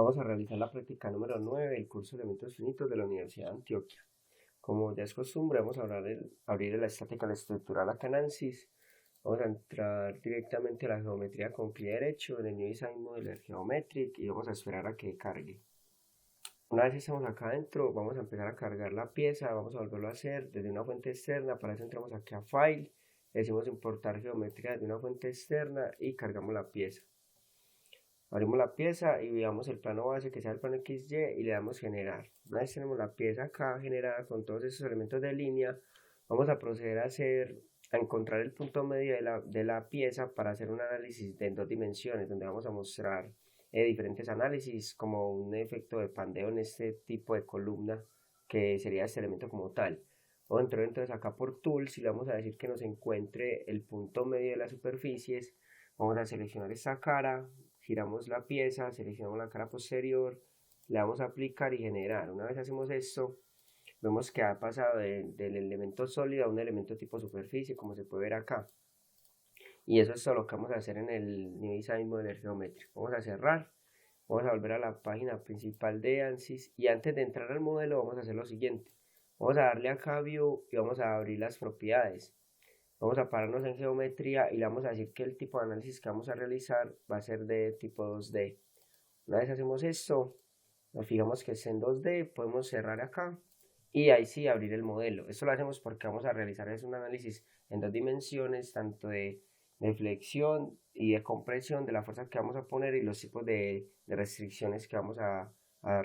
Vamos a realizar la práctica número 9 del curso de elementos finitos de la Universidad de Antioquia. Como ya es costumbre, vamos a abrir la estática, la estructural, la canansis. Vamos a entrar directamente a la geometría con pie derecho en el New Design Modeler Geometric y vamos a esperar a que cargue. Una vez estamos acá adentro, vamos a empezar a cargar la pieza, vamos a volverlo a hacer desde una fuente externa. Para eso entramos aquí a File, decimos importar geometría desde una fuente externa y cargamos la pieza. Abrimos la pieza y veamos el plano base que sea el plano XY y le damos generar. Una vez tenemos la pieza acá generada con todos esos elementos de línea, vamos a proceder a encontrar el punto medio de la pieza para hacer un análisis de en dos dimensiones, donde vamos a mostrar diferentes análisis como un efecto de pandeo en este tipo de columna que sería este elemento como tal. Vamos a entrar entonces acá por Tools y le vamos a decir que nos encuentre el punto medio de las superficies. Vamos a seleccionar esta cara, giramos la pieza, seleccionamos la cara posterior, le damos a aplicar y generar. Una vez hacemos esto, vemos que ha pasado del elemento sólido a un elemento tipo superficie, como se puede ver acá. Y eso es todo lo que vamos a hacer en el New Design Modeler Geometry. Vamos a cerrar, vamos a volver a la página principal de ANSYS y antes de entrar al modelo vamos a hacer lo siguiente. Vamos a darle acá a View y vamos a abrir las propiedades. Vamos a pararnos en geometría y le vamos a decir que el tipo de análisis que vamos a realizar va a ser de tipo 2D. Una vez hacemos esto, nos fijamos que es en 2D, podemos cerrar acá y ahí sí abrir el modelo. Esto lo hacemos porque vamos a realizar un análisis en dos dimensiones, tanto de flexión y de compresión de la fuerza que vamos a poner y los tipos de restricciones que vamos a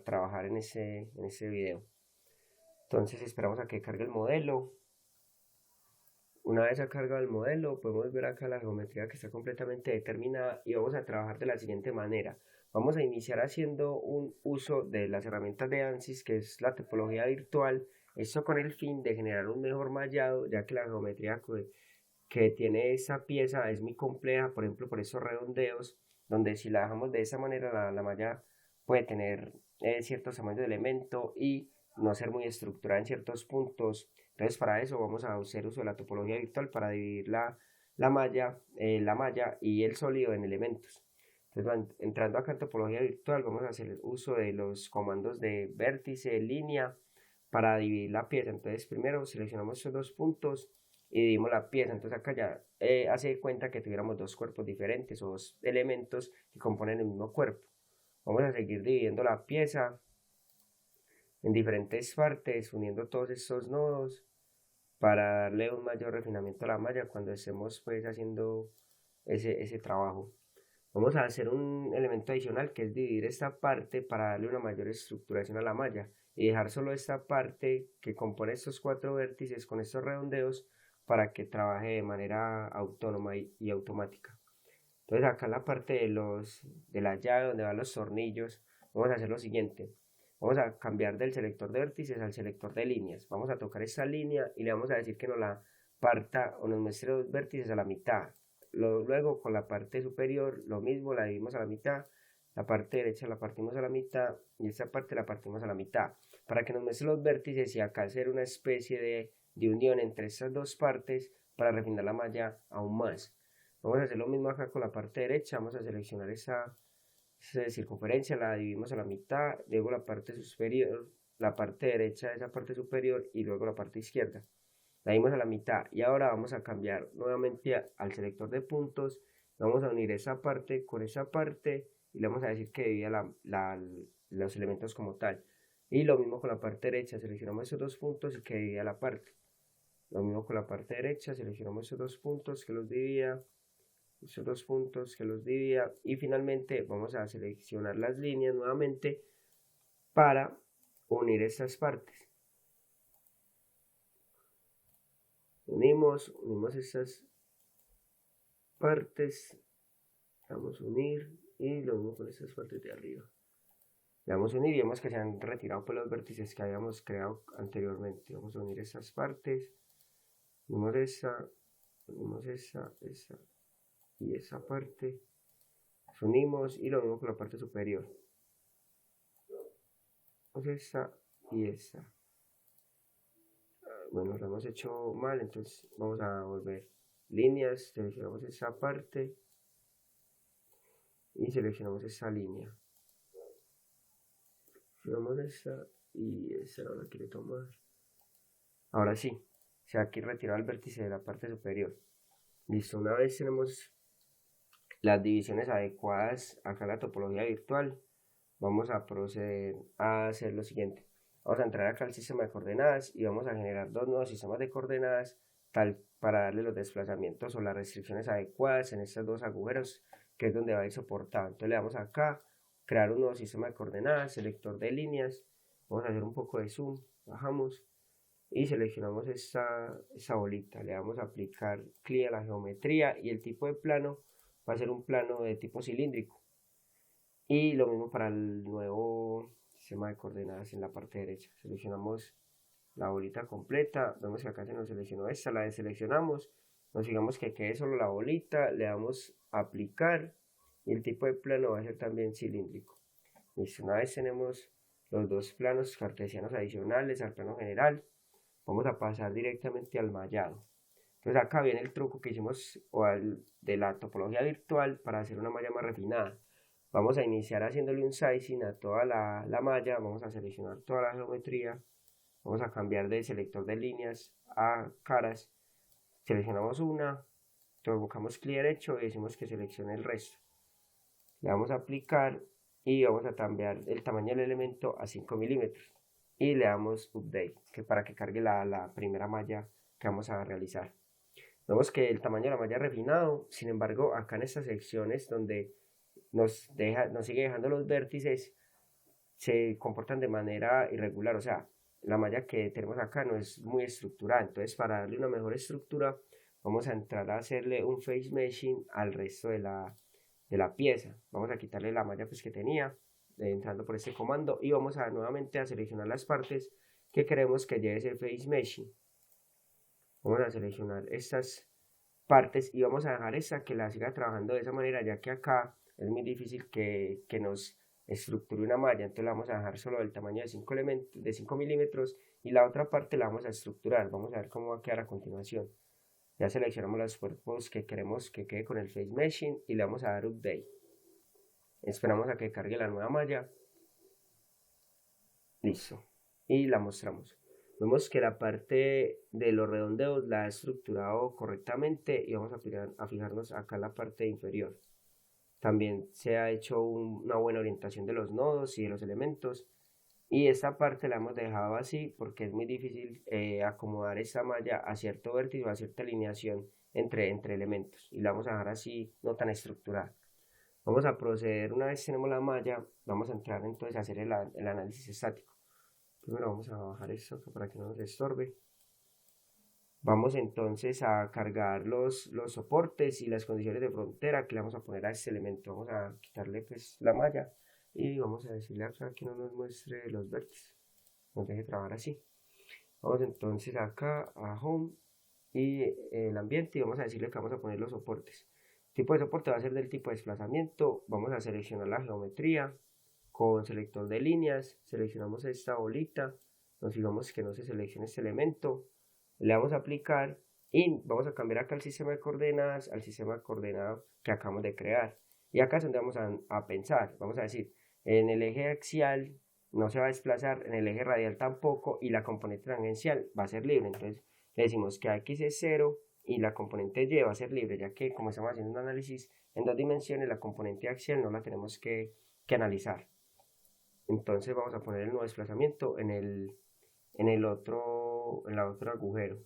trabajar en ese video. Entonces esperamos a que cargue el modelo. Una vez ha cargado el modelo, podemos ver acá la geometría que está completamente determinada y vamos a trabajar de la siguiente manera. Vamos a iniciar haciendo un uso de las herramientas de ANSYS, que es la topología virtual, esto con el fin de generar un mejor mallado, ya que la geometría que tiene esa pieza es muy compleja, por ejemplo, por esos redondeos, donde si la dejamos de esa manera, la malla puede tener ciertos tamaños de elemento y no ser muy estructurada en ciertos puntos. Entonces, para eso vamos a hacer uso de la topología virtual para dividir la malla y el sólido en elementos. Entonces, entrando acá en topología virtual, vamos a hacer uso de los comandos de vértice, línea, para dividir la pieza. Entonces, primero seleccionamos estos dos puntos y dividimos la pieza. Entonces, acá ya hace cuenta que tuviéramos dos cuerpos diferentes o dos elementos que componen el mismo cuerpo. Vamos a seguir dividiendo la pieza en diferentes partes, uniendo todos estos nodos para darle un mayor refinamiento a la malla cuando estemos pues haciendo ese trabajo. Vamos a hacer un elemento adicional que es dividir esta parte para darle una mayor estructuración a la malla y dejar solo esta parte que compone estos cuatro vértices con estos redondeos para que trabaje de manera autónoma y automática. Entonces acá en la parte de la llave donde van los tornillos, vamos a hacer lo siguiente. Vamos a cambiar del selector de vértices al selector de líneas. Vamos a tocar esta línea y le vamos a decir que nos la parta o nos muestre los vértices a la mitad. Luego con la parte superior lo mismo, la dividimos a la mitad. La parte derecha la partimos a la mitad y esta parte la partimos a la mitad. Para que nos muestre los vértices y acá hacer una especie de unión entre estas dos partes para refinar la malla aún más. Vamos a hacer lo mismo acá con la parte derecha, vamos a seleccionar esa circunferencia, la dividimos a la mitad, luego la parte superior, la parte derecha de esa parte superior y luego la parte izquierda. La dimos a la mitad y ahora vamos a cambiar nuevamente al selector de puntos, vamos a unir esa parte con esa parte y le vamos a decir que divida los elementos como tal. Y lo mismo con la parte derecha, seleccionamos esos dos puntos y que divida la parte. Lo mismo con la parte derecha, seleccionamos esos dos puntos que los divida, esos dos puntos que los divida y finalmente vamos a seleccionar las líneas nuevamente para unir estas partes. Unimos estas partes, vamos a unir y lo mismo con estas partes de arriba. Le vamos a unir y vemos que se han retirado por los vértices que habíamos creado anteriormente. Vamos a unir estas partes, unimos esta y esa parte, unimos y lo mismo con la parte superior. Esta y esta. Bueno, lo hemos hecho mal, entonces vamos a volver líneas, seleccionamos esa parte y seleccionamos esa línea. seleccionamos esta y esta no la quiere tomar. Ahora sí, se ha aquí retirado el vértice de la parte superior. Listo, una vez tenemos las divisiones adecuadas acá en la topología virtual, vamos a proceder a hacer lo siguiente. Vamos a entrar acá al sistema de coordenadas y vamos a generar dos nuevos sistemas de coordenadas para darle los desplazamientos o las restricciones adecuadas en estos dos agujeros, que es donde va a ir soportado. Entonces le damos acá, crear un nuevo sistema de coordenadas, selector de líneas, vamos a hacer un poco de zoom, bajamos y seleccionamos esta bolita, le damos a aplicar clic a la geometría y el tipo de plano va a ser un plano de tipo cilíndrico. Y lo mismo para el nuevo sistema de coordenadas en la parte derecha. Seleccionamos la bolita completa, vemos que acá se nos seleccionó esta, la deseleccionamos, nos fijamos que quede solo la bolita, le damos a aplicar y el tipo de plano va a ser también cilíndrico. Listo, una vez tenemos los dos planos cartesianos adicionales al plano general, vamos a pasar directamente al mallado. Entonces acá viene el truco que hicimos de la topología virtual para hacer una malla más refinada. Vamos a iniciar haciéndole un sizing a toda la malla, vamos a seleccionar toda la geometría, vamos a cambiar de selector de líneas a caras, seleccionamos una, tocamos clic derecho y decimos que seleccione el resto. Le damos a aplicar y vamos a cambiar el tamaño del elemento a 5 milímetros y le damos update para que cargue la primera malla que vamos a realizar. Vemos que el tamaño de la malla es refinado, sin embargo acá en estas secciones donde nos sigue dejando los vértices se comportan de manera irregular, o sea, la malla que tenemos acá no es muy estructurada. Entonces para darle una mejor estructura vamos a entrar a hacerle un face meshing al resto de la pieza. Vamos a quitarle la malla pues que tenía entrando por este comando y vamos a nuevamente a seleccionar las partes que queremos que lleve ese face meshing. Vamos a seleccionar estas partes y vamos a dejar esa que la siga trabajando de esa manera, ya que acá es muy difícil que nos estructure una malla. Entonces la vamos a dejar solo del tamaño de 5 milímetros y la otra parte la vamos a estructurar. Vamos a ver cómo va a quedar a continuación. Ya seleccionamos los cuerpos que queremos que quede con el face meshing y le vamos a dar update. Esperamos a que cargue la nueva malla. Listo. Y la mostramos. Vemos que la parte de los redondeos la ha estructurado correctamente y vamos a fijarnos acá en la parte inferior. También se ha hecho una buena orientación de los nodos y de los elementos. Y esta parte la hemos dejado así porque es muy difícil acomodar esta malla a cierto vértice o a cierta alineación entre elementos. Y la vamos a dejar así, no tan estructurada. Vamos a proceder, una vez tenemos la malla, vamos a entrar entonces a hacer el análisis estático. Primero vamos a bajar esto acá para que no nos estorbe. Vamos entonces a cargar los soportes y las condiciones de frontera que le vamos a poner a este elemento. Vamos a quitarle pues la malla y vamos a decirle acá que no nos muestre los vértices, nos deje trabajar así. Vamos entonces acá a Home y el ambiente y vamos a decirle que vamos a poner los soportes. El tipo de soporte va a ser del tipo de desplazamiento. Vamos a seleccionar la geometría con selector de líneas, seleccionamos esta bolita, nos fijamos que no se seleccione este elemento, le damos a aplicar y vamos a cambiar acá el sistema de coordenadas al sistema de coordenadas que acabamos de crear. Y acá es donde vamos a pensar, vamos a decir, en el eje axial no se va a desplazar, en el eje radial tampoco y la componente tangencial va a ser libre. Entonces le decimos que X es 0 y la componente Y va a ser libre, ya que como estamos haciendo un análisis en dos dimensiones, la componente axial no la tenemos que analizar. Entonces vamos a poner el nuevo desplazamiento en el otro agujero,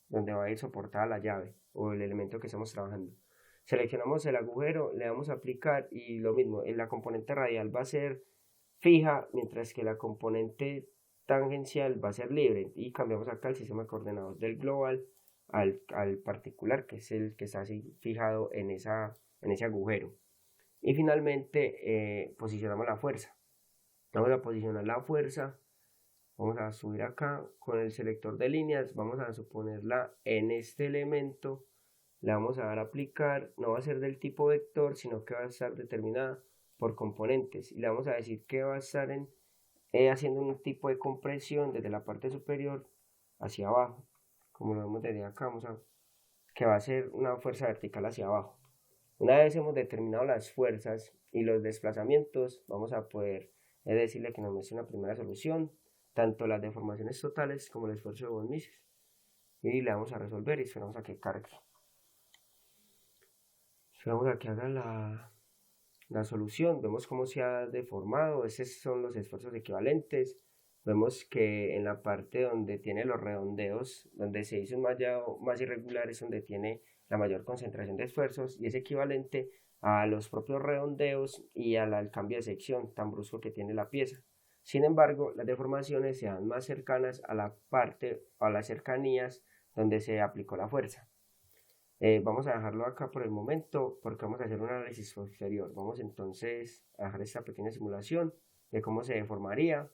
donde va a ir soportada la llave o el elemento que estamos trabajando. Seleccionamos el agujero, le damos a aplicar y lo mismo, en la componente radial va a ser fija, mientras que la componente tangencial va a ser libre. Y cambiamos acá el sistema de coordenadas del global al particular, que es el que está así fijado en ese agujero. Y finalmente posicionamos la fuerza. Vamos a posicionar la fuerza, vamos a subir acá con el selector de líneas, vamos a suponerla en este elemento, le vamos a dar a aplicar, no va a ser del tipo vector, sino que va a estar determinada por componentes y le vamos a decir que va a estar haciendo un tipo de compresión desde la parte superior hacia abajo, como lo vemos desde acá, que va a ser una fuerza vertical hacia abajo. Una vez hemos determinado las fuerzas y los desplazamientos, vamos a poder es decirle que nos muestre una primera solución, tanto las deformaciones totales como el esfuerzo de von Mises. Y le vamos a resolver y esperamos a que cargue. Esperamos a que haga la solución, vemos cómo se ha deformado, esos son los esfuerzos equivalentes. Vemos que en la parte donde tiene los redondeos, donde se hizo un mallado más irregular, es donde tiene la mayor concentración de esfuerzos y es equivalente a los propios redondeos y al cambio de sección tan brusco que tiene la pieza. Sin embargo, las deformaciones se dan más cercanas a la parte o a las cercanías donde se aplicó la fuerza. Vamos a dejarlo acá por el momento porque vamos a hacer un análisis posterior. Vamos entonces a dejar esta pequeña simulación de cómo se deformaría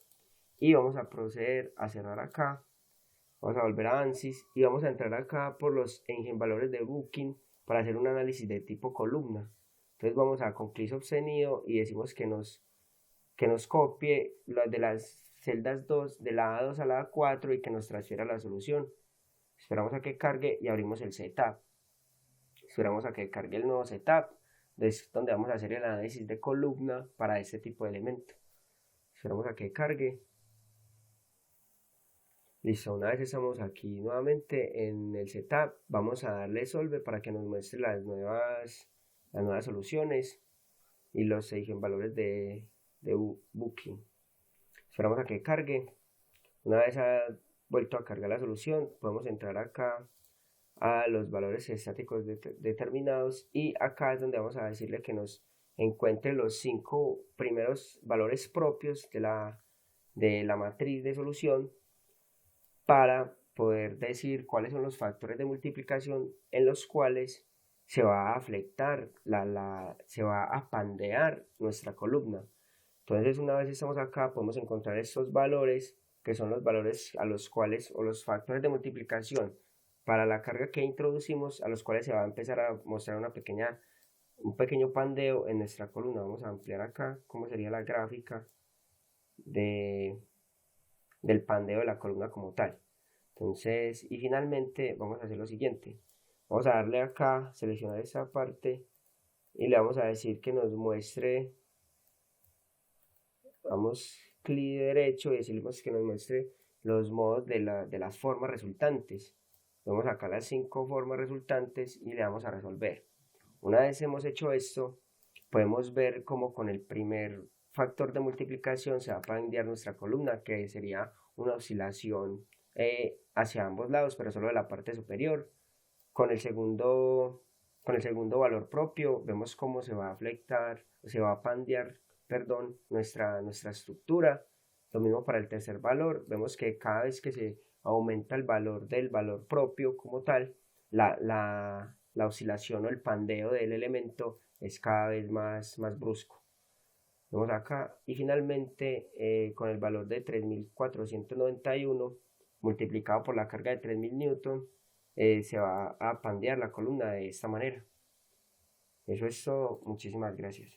y vamos a proceder a cerrar acá. Vamos a volver a ANSYS y vamos a entrar acá por los eigenvalores de Booking para hacer un análisis de tipo columna. Entonces vamos a con clic obtenido y decimos que nos copie las de las celdas 2 de la A2 a la A4 y que nos transfiera la solución. Esperamos a que cargue y abrimos el setup. Esperamos a que cargue el nuevo setup, es donde vamos a hacer el análisis de columna para este tipo de elemento. Esperamos a que cargue. Listo, una vez estamos aquí nuevamente en el setup, vamos a darle solve para que nos muestre las nuevas soluciones y los eigenvalores de Booking. Esperamos a que cargue. Una vez ha vuelto a cargar la solución, podemos entrar acá a los valores estáticos determinados y acá es donde vamos a decirle que nos encuentre los 5 primeros valores propios de la matriz de solución para poder decir cuáles son los factores de multiplicación en los cuales se va a afectar, se va a pandear nuestra columna. Entonces, una vez estamos acá, podemos encontrar estos valores que son los valores a los cuales, o los factores de multiplicación para la carga que introducimos, a los cuales se va a empezar a mostrar un pequeño pandeo en nuestra columna. Vamos a ampliar acá cómo sería la gráfica del pandeo de la columna como tal. Entonces, y finalmente vamos a hacer lo siguiente. Vamos a darle acá, seleccionar esa parte y le vamos a decir que nos muestre, damos clic derecho y decimos que nos muestre los modos de las formas resultantes. Vemos acá las 5 formas resultantes y le damos a resolver. Una vez hemos hecho esto, podemos ver cómo con el primer factor de multiplicación se va a pandear nuestra columna, que sería una oscilación hacia ambos lados, pero solo de la parte superior. Con el segundo valor propio, vemos cómo se va a pandear, nuestra estructura. Lo mismo para el tercer valor, vemos que cada vez que se aumenta el valor del valor propio como tal, la oscilación o el pandeo del elemento es cada vez más brusco. Vemos acá y finalmente con el valor de 3491 multiplicado por la carga de 3000 newton se va a pandear la columna de esta manera. Eso es todo, muchísimas gracias.